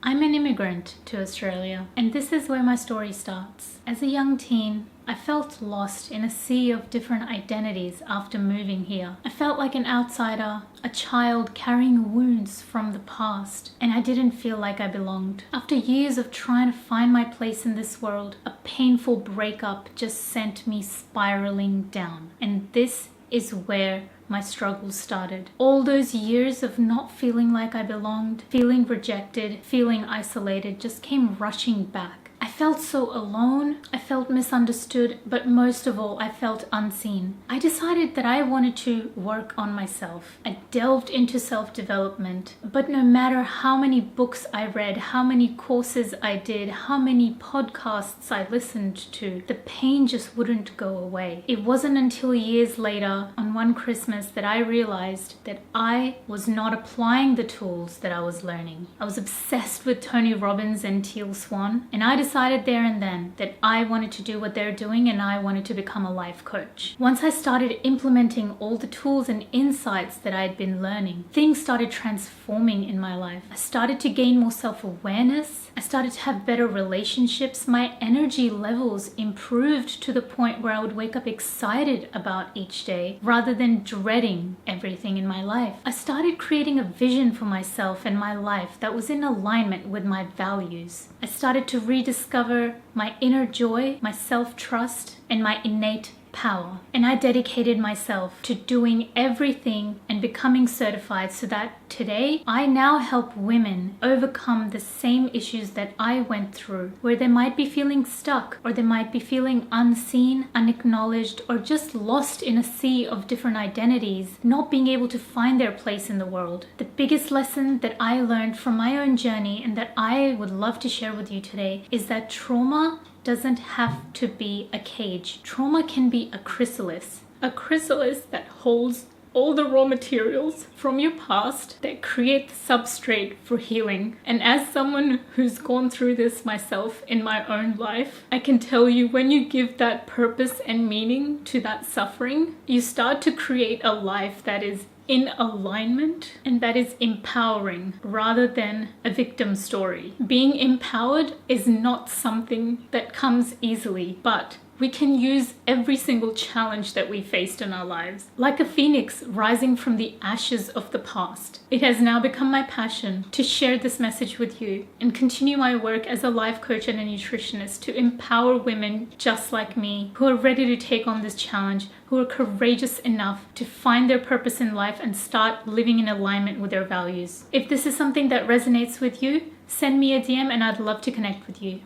I'm an immigrant to Australia, and this is where my story starts. As a young teen, I felt lost in a sea of different identities after moving here. I felt like an outsider, a child carrying wounds from the past, and I didn't feel like I belonged. After years of trying to find my place in this world, a painful breakup just sent me spiraling down. And this is where my struggles started. All those years of not feeling like I belonged, feeling rejected, feeling isolated just came rushing back. I felt so alone, I felt misunderstood, but most of all, I felt unseen. I decided that I wanted to work on myself. I delved into self-development, but no matter how many books I read, how many courses I did, how many podcasts I listened to, the pain just wouldn't go away. It wasn't until years later, on one Christmas, that I realized that I was not applying the tools that I was learning. I was obsessed with Tony Robbins and Teal Swan, and I decided there and then that I wanted to do what they're doing and I wanted to become a life coach. Once I started implementing all the tools and insights that I'd been learning, things started transforming in my life. I started to gain more self-awareness. I started to have better relationships. My energy levels improved to the point where I would wake up excited about each day rather than dreading everything in my life. I started creating a vision for myself and my life that was in alignment with my values. I started to rediscover my inner joy, my self-trust, and my innate power. And I dedicated myself to doing everything and becoming certified so that today I now help women overcome the same issues that I went through, where they might be feeling stuck or they might be feeling unseen, unacknowledged, or just lost in a sea of different identities, not being able to find their place in the world. The biggest lesson that I learned from my own journey and that I would love to share with you today is that trauma doesn't have to be a cage. Trauma can be a chrysalis that holds all the raw materials from your past that create the substrate for healing. And as someone who's gone through this myself in my own life, I can tell you, when you give that purpose and meaning to that suffering, you start to create a life that is in alignment and that is empowering rather than a victim story. Being empowered is not something that comes easily, but we can use every single challenge that we faced in our lives. Like a phoenix rising from the ashes of the past. It has now become my passion to share this message with you and continue my work as a life coach and a nutritionist to empower women just like me who are ready to take on this challenge, who are courageous enough to find their purpose in life and start living in alignment with their values. If this is something that resonates with you, send me a DM and I'd love to connect with you.